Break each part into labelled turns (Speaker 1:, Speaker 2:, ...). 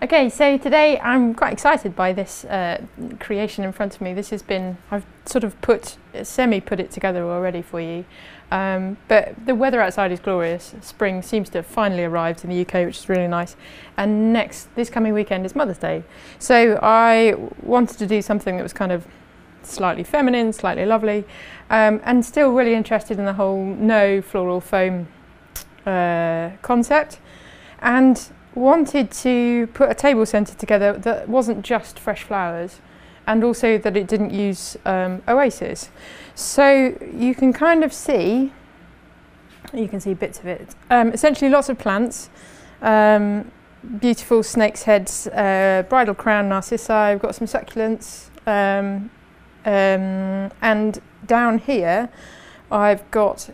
Speaker 1: Okay, so today I'm quite excited by this creation in front of me. This has been, I've sort of semi-put it together already for you. But the weather outside is glorious. Spring seems to have finally arrived in the UK, which is really nice. And this coming weekend is Mother's Day. So I wanted to do something that was kind of slightly feminine, slightly lovely, and still really interested in the whole no floral foam concept. And wanted to put a table centre together that wasn't just fresh flowers, and also that it didn't use oasis. So you can kind of see, you can see bits of it. Essentially lots of plants, beautiful snake's heads, bridal crown narcissi, I've got some succulents, and down here I've got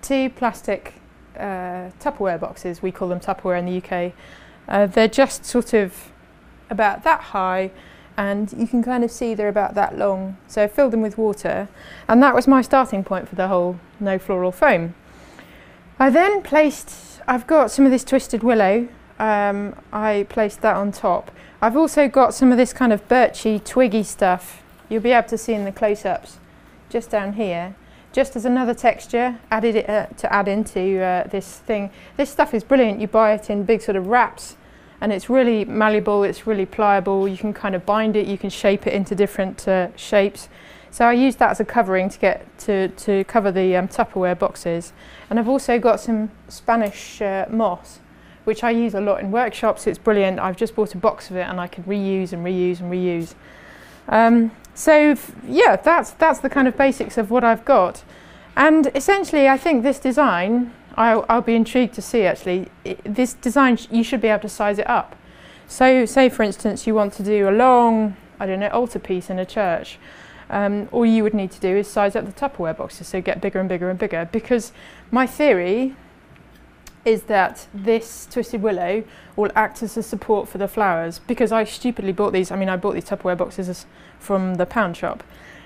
Speaker 1: 2 plastic Tupperware boxes. We call them Tupperware in the UK. They're just sort of about that high, and you can kind of see they're about that long. So I filled them with water, and that was my starting point for the whole no floral foam. I then I've got some of this twisted willow. I placed that on top. I've also got some of this kind of birchy, twiggy stuff. You'll be able to see in the close-ups just down here. Just as another texture, added it to add into this thing. This stuff is brilliant. You buy it in big sort of wraps, and it's really malleable, it's really pliable. You can kind of bind it, you can shape it into different shapes. So I used that as a covering to get to cover the Tupperware boxes. And I've also got some Spanish moss, which I use a lot in workshops. It's brilliant. I've just bought a box of it, and I can reuse and reuse and reuse. So yeah, that's the kind of basics of what I've got. And essentially I think this design, I'll be intrigued to see actually, this design you should be able to size it up. So say for instance you want to do a long, I don't know, altarpiece in a church. All you would need to do is size up the Tupperware boxes, so get bigger and bigger and bigger, because my theory is that this twisted willow will act as a support for the flowers, because I stupidly bought these. I mean, I bought these Tupperware boxes from the pound shop,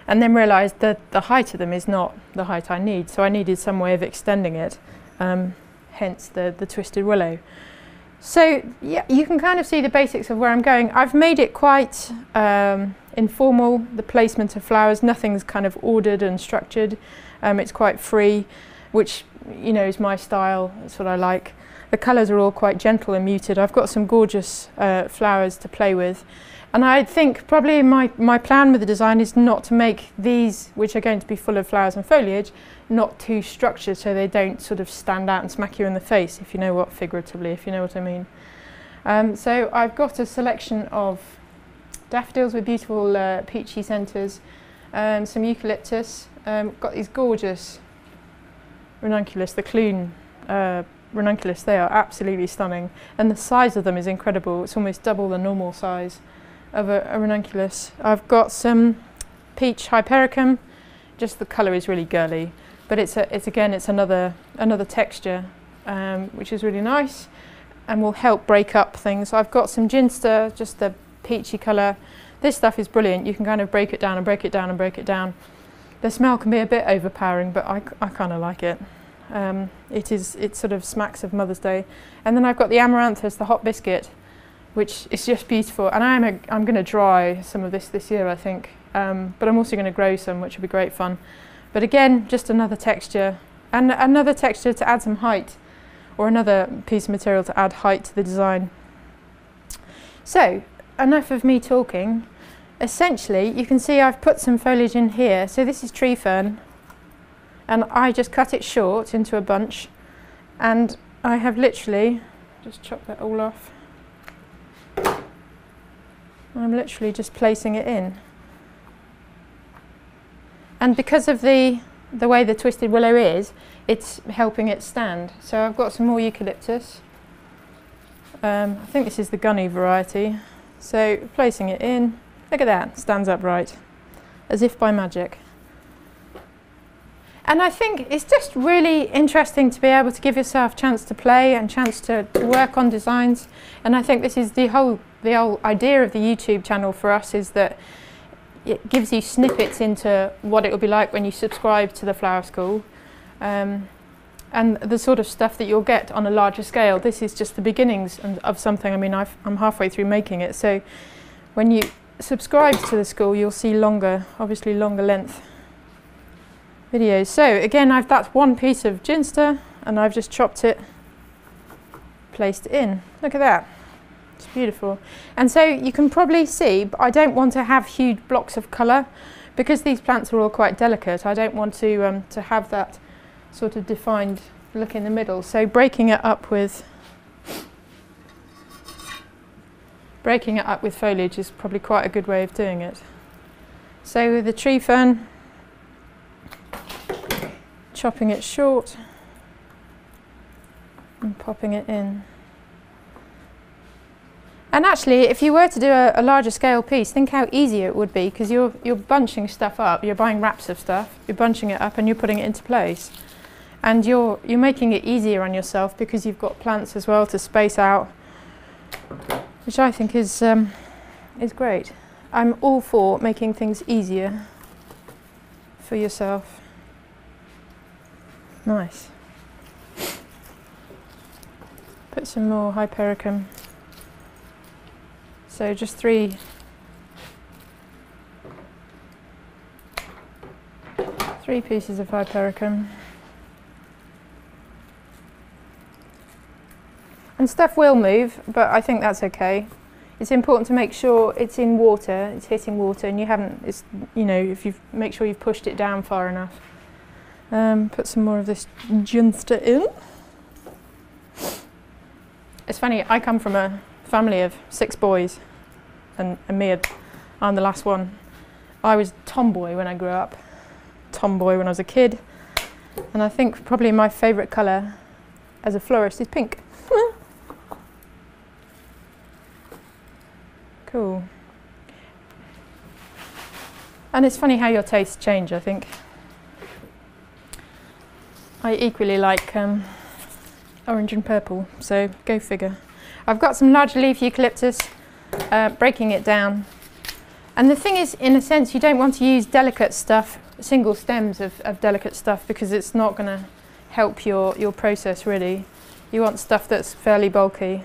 Speaker 1: and then realised that the height of them is not the height I need, so I needed some way of extending it, hence the twisted willow. So yeah, you can kind of see the basics of where I'm going. I've made it quite informal, the placement of flowers. Nothing's kind of ordered and structured. It's quite free, which, you know, is my style. That's what I like. The colours are all quite gentle and muted. I've got some gorgeous flowers to play with, and I think probably my plan with the design is not to make these, which are going to be full of flowers and foliage, not too structured, so they don't sort of stand out and smack you in the face, if you know what, figuratively, if you know what I mean. So I've got a selection of daffodils with beautiful peachy centres, some eucalyptus, got these gorgeous ranunculus, the Clune ranunculus. They are absolutely stunning, and the size of them is incredible. It's almost double the normal size of a ranunculus. I've got some peach hypericum. Just the colour is really girly, but it's another texture, which is really nice and will help break up things. I've got some ginster, just the peachy colour. This stuff is brilliant. You can kind of break it down and break it down and break it down. The smell can be a bit overpowering, but I kind of like it. It sort of smacks of Mother's Day. And then I've got the amaranthus, the hot biscuit, which is just beautiful. And I'm going to dry some of this year, I think. But I'm also going to grow some, which will be great fun. But again, just another texture, and another texture to add some height, or another piece of material to add height to the design. So enough of me talking. Essentially, you can see I've put some foliage in here. So this is tree fern, and I just cut it short into a bunch, and I have literally just chopped that all off. I'm literally just placing it in. And because of the way the twisted willow is, it's helping it stand. So I've got some more eucalyptus. I think this is the gunny variety. So placing it in, look at that, stands upright, as if by magic. And I think it's just really interesting to be able to give yourself a chance to play and chance to work on designs. And I think this is the whole idea of the YouTube channel for us, is that it gives you snippets into what it will be like when you subscribe to the Flower School. and the sort of stuff that you'll get on a larger scale. This is just the beginnings of something. I mean, I'm halfway through making it, so when you subscribe to the school, you'll see obviously longer length videos. So again, that's one piece of ginster, and I've just chopped it, placed it in. Look at that. It's beautiful. And so you can probably see, but I don't want to have huge blocks of colour because these plants are all quite delicate. I don't want to have that sort of defined look in the middle. So breaking it up with foliage is probably quite a good way of doing it. So with the tree fern, chopping it short and popping it in. And actually, if you were to do a larger scale piece, think how easy it would be, because you're bunching stuff up, you're buying wraps of stuff, you're bunching it up and you're putting it into place. And you're making it easier on yourself because you've got plants as well to space out, which I think is great. I'm all for making things easier for yourself. Nice. Put some more Hypericum. So just three pieces of Hypericum. And stuff will move, but I think that's okay. It's important to make sure it's in water, it's hitting water, and if you make sure you've pushed it down far enough. Put some more of this ginster in. It's funny, I come from a family of 6 boys, and I'm the last one. I was tomboy when I grew up, tomboy when I was a kid, and I think probably my favourite colour as a florist is pink. Cool. And it's funny how your tastes change, I think. I equally like orange and purple, so go figure. I've got some large leaf eucalyptus, breaking it down. And the thing is, in a sense, you don't want to use delicate stuff, single stems of delicate stuff, because it's not going to help your process really. You want stuff that's fairly bulky,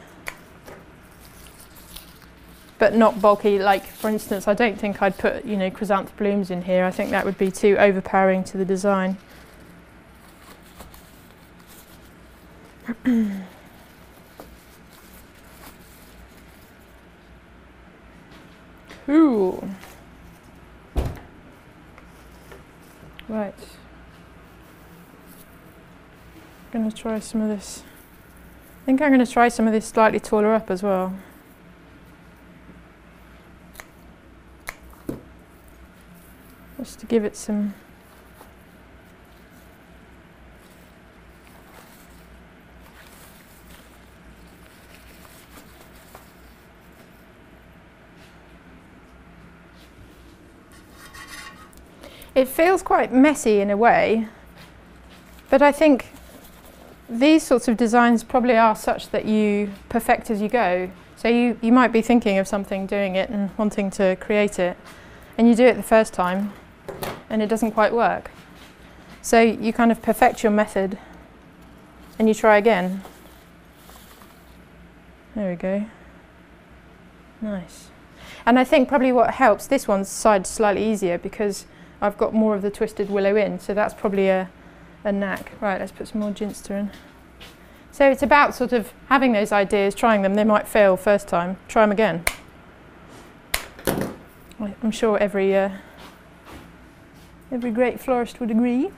Speaker 1: but not bulky, like, for instance, I don't think I'd put, chrysanthemum blooms in here. I think that would be too overpowering to the design. Cool. Right. I'm going to try some of this. I think I'm going to try some of this slightly taller up as well. Just to give it some. It feels quite messy in a way, but I think these sorts of designs probably are such that you perfect as you go. So you might be thinking of something, doing it and wanting to create it, and you do it the first time and it doesn't quite work. So you kind of perfect your method and you try again. There we go. Nice. And I think probably what helps, this one's side slightly easier because I've got more of the twisted willow in, so that's probably a knack. Right, let's put some more ginster in. So it's about sort of having those ideas, trying them. They might fail first time. Try them again. I'm sure every great florist would agree.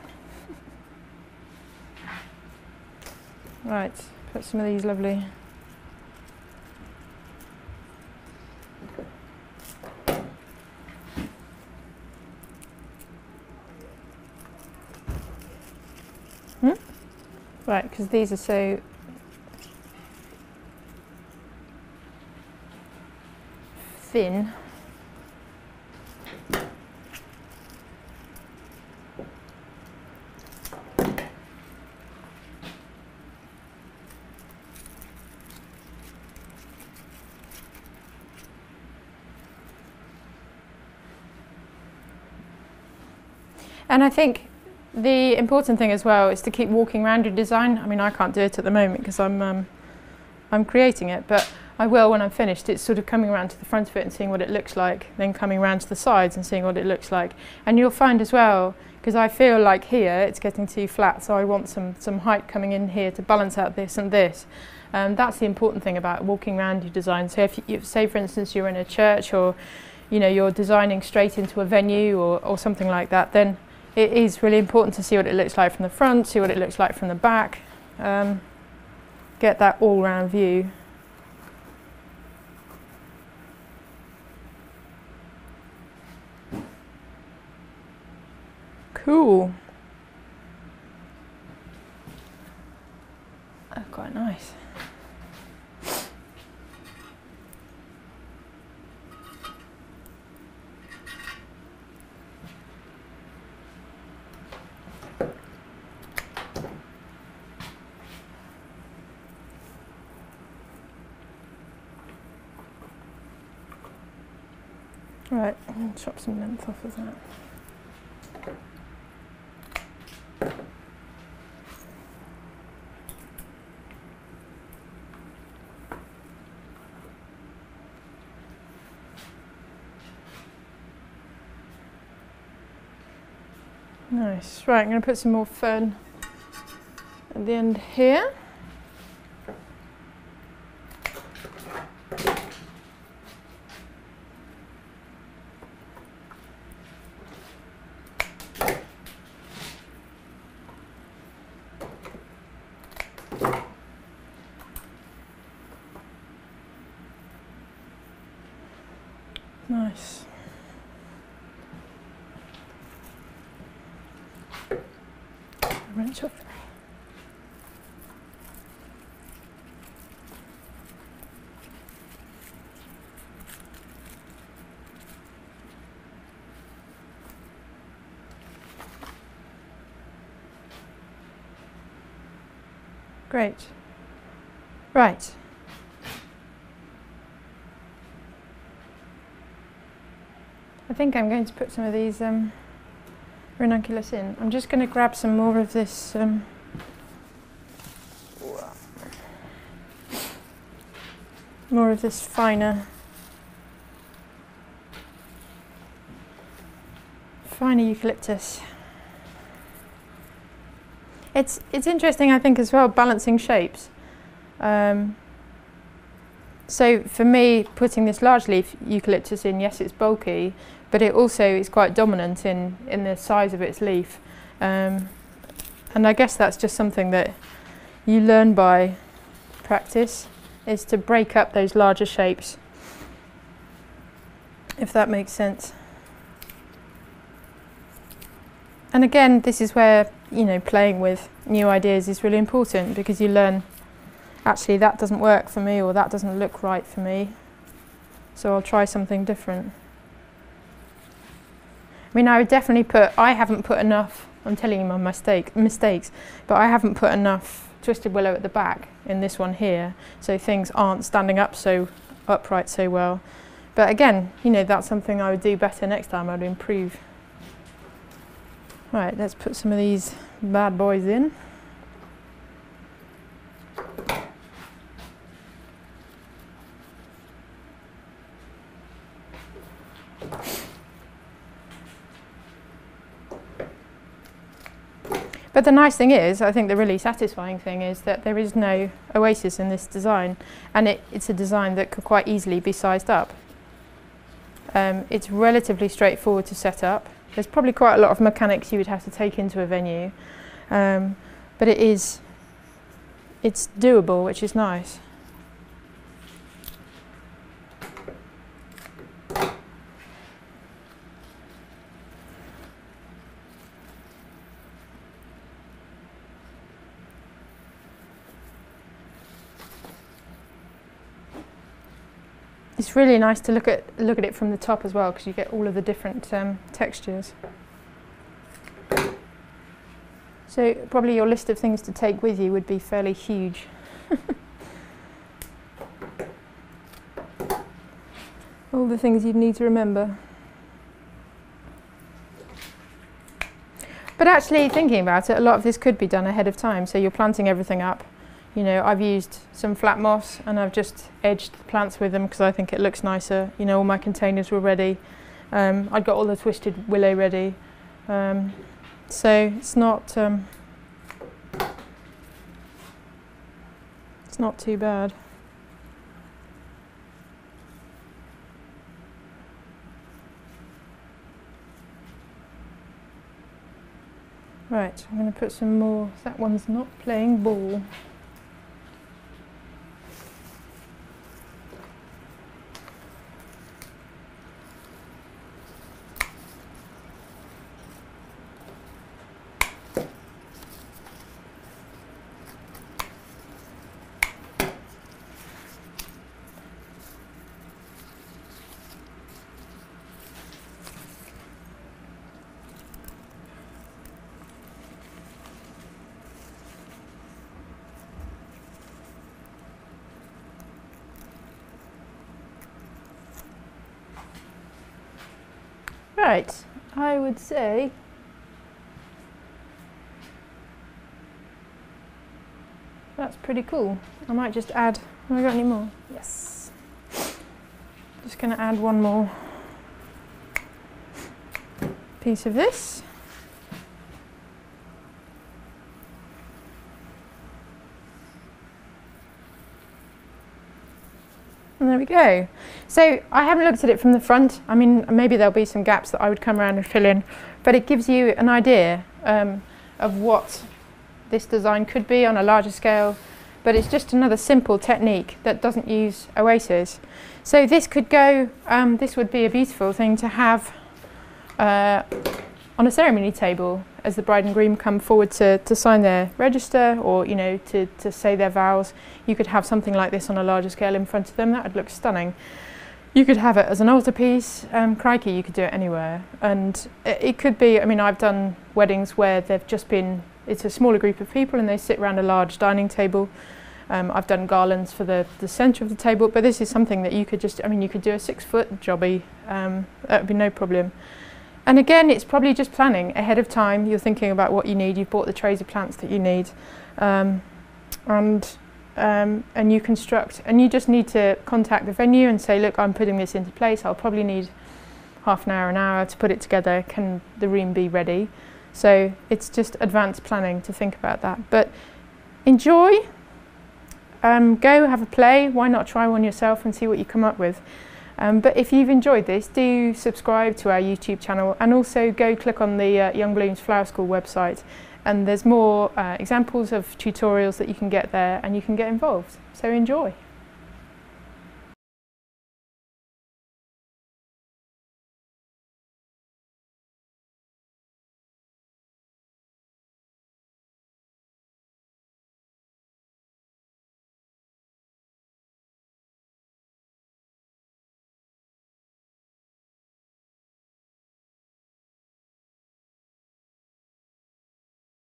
Speaker 1: Right, put some of these lovely. Right, because these are so thin. And I think The important thing as well is to keep walking around your design. I mean, I can't do it at the moment because I'm creating it, but I will when I'm finished. It's sort of coming around to the front of it and seeing what it looks like, then coming around to the sides and seeing what it looks like. And you'll find as well, because I feel like here it's getting too flat, so I want some height coming in here to balance out this and this. That's the important thing about walking around your design. So if you say, for instance, you're in a church, or you're designing straight into a venue or something like that, then it is really important to see what it looks like from the front, see what it looks like from the back, get that all-round view. Cool. Oh, quite nice. Right, I'll chop some length off of that. Nice. Right, I'm going to put some more fern at the end here. Nice. Wrench off. Great. Right. I think I'm going to put some of these ranunculus in. I'm just going to grab some more of this finer eucalyptus. It's interesting, I think, as well, balancing shapes. So for me, putting this large leaf eucalyptus in, yes, it's bulky, but it also is quite dominant in the size of its leaf. And I guess that's just something that you learn by practice, is to break up those larger shapes, if that makes sense. And again, this is where, playing with new ideas is really important, because you learn, actually that doesn't work for me, or that doesn't look right for me, so I'll try something different. I mean, I would definitely I haven't put enough, I'm telling you my mistakes, but I haven't put enough twisted willow at the back in this one here, so things aren't standing up so upright so well. But again, that's something I would do better next time. I'd improve. Right, let's put some of these bad boys in. But the nice thing is, I think the really satisfying thing is that there is no oasis in this design, and it's a design that could quite easily be sized up. It's relatively straightforward to set up. There's probably quite a lot of mechanics you would have to take into a venue, but it's doable, which is nice. It's really nice to look at it from the top as well, because you get all of the different textures. So probably your list of things to take with you would be fairly huge. All the things you'd need to remember. But actually, thinking about it, a lot of this could be done ahead of time. So you're planting everything up. You know, I've used some flat moss and I've just edged the plants with them because I think it looks nicer. You know, all my containers were ready. I'd got all the twisted willow ready. So it's not too bad. Right, I'm going to put some more. That one's not playing ball. Right, I would say that's pretty cool. I might just add, have I got any more? Yes. Just going to add one more piece of this. And there we go. So I haven't looked at it from the front. I mean, maybe there'll be some gaps that I would come around and fill in, but it gives you an idea of what this design could be on a larger scale. But it's just another simple technique that doesn't use oases. So this could go, this would be a beautiful thing to have on a ceremony table as the bride and groom come forward to sign their register, or you know, to say their vows. You could have something like this on a larger scale in front of them. That would look stunning. You could have it as an altarpiece. Crikey, you could do it anywhere. And it could be, I mean, I've done weddings where they've just been, it's a smaller group of people and they sit around a large dining table. I've done garlands for the centre of the table, but this is something that you could just, I mean, you could do a 6-foot jobby. That would be no problem. And again, it's probably just planning ahead of time. You're thinking about what you need. You've bought the trays of plants that you need, and you construct. And you just need to contact the venue and say, look, I'm putting this into place. I'll probably need half an hour to put it together. Can the room be ready? So it's just advanced planning to think about that. But enjoy. Go have a play. Why not try one yourself and see what you come up with? But if you've enjoyed this, do subscribe to our YouTube channel, and also go click on the Young Blooms Flower School website, and there's more examples of tutorials that you can get there and you can get involved. So enjoy.